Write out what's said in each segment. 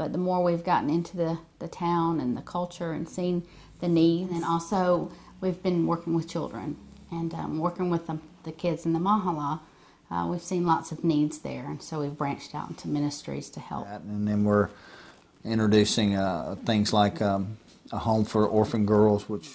but the more we've gotten into the town and the culture and seen the needs, and also we've been working with children and working with the kids in the Mahala. We've seen lots of needs there, and so we've branched out into ministries to help. And then we're introducing things like a home for orphan girls, which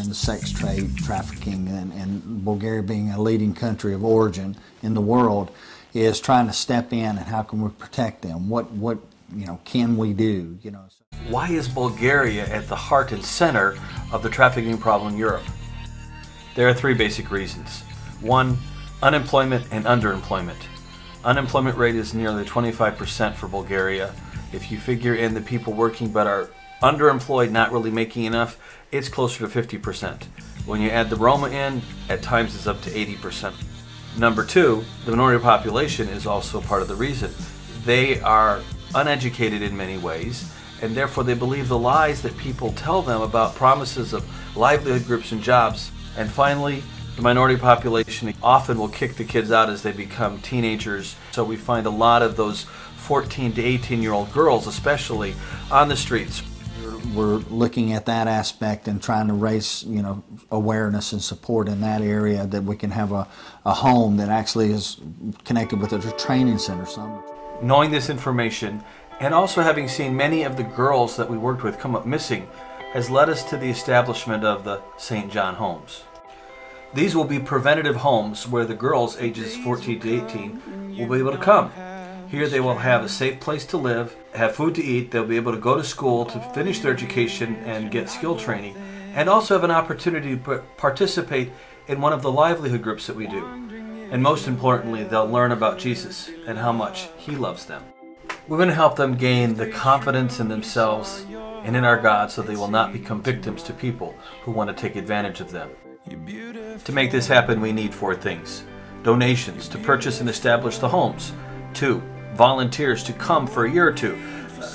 in the sex trade, trafficking, and Bulgaria being a leading country of origin in the world, is trying to step in and how can we protect them? What can we do? Why is Bulgaria at the heart and center of the trafficking problem in Europe? There are three basic reasons. One, unemployment and underemployment. Unemployment rate is nearly 25% for Bulgaria. If you figure in the people working but are underemployed, not really making enough, it's closer to 50%. When you add the Roma in, at times it's up to 80%. Number two, the minority population is also part of the reason. They are uneducated in many ways, and therefore they believe the lies that people tell them about promises of livelihood groups and jobs. And finally, the minority population often will kick the kids out as they become teenagers. So we find a lot of those 14 to 18-year-old girls especially on the streets. We're looking at that aspect and trying to raise, awareness and support in that area, that we can have a home that actually is connected with a training center. Knowing this information and also having seen many of the girls that we worked with come up missing has led us to the establishment of the St. John Homes. These will be preventative homes where the girls ages 14 to 18 will be able to come. Here they will have a safe place to live, have food to eat, they'll be able to go to school to finish their education and get skill training, and also have an opportunity to participate in one of the livelihood groups that we do. And most importantly, they'll learn about Jesus and how much He loves them. We're going to help them gain the confidence in themselves and in our God so they will not become victims to people who want to take advantage of them. To make this happen, we need four things: donations to purchase and establish the homes. 2, volunteers to come for a year or two,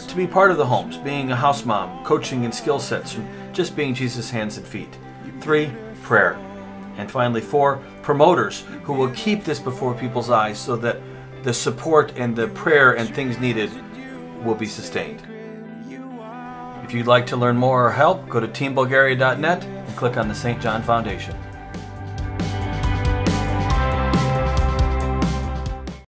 to be part of the homes, being a house mom, coaching in skill sets, and just being Jesus' hands and feet. 3, prayer. And finally 4, promoters who will keep this before people's eyes so that the support and the prayer and things needed will be sustained. If you'd like to learn more or help, go to teambulgaria.net and click on the St. John Foundation.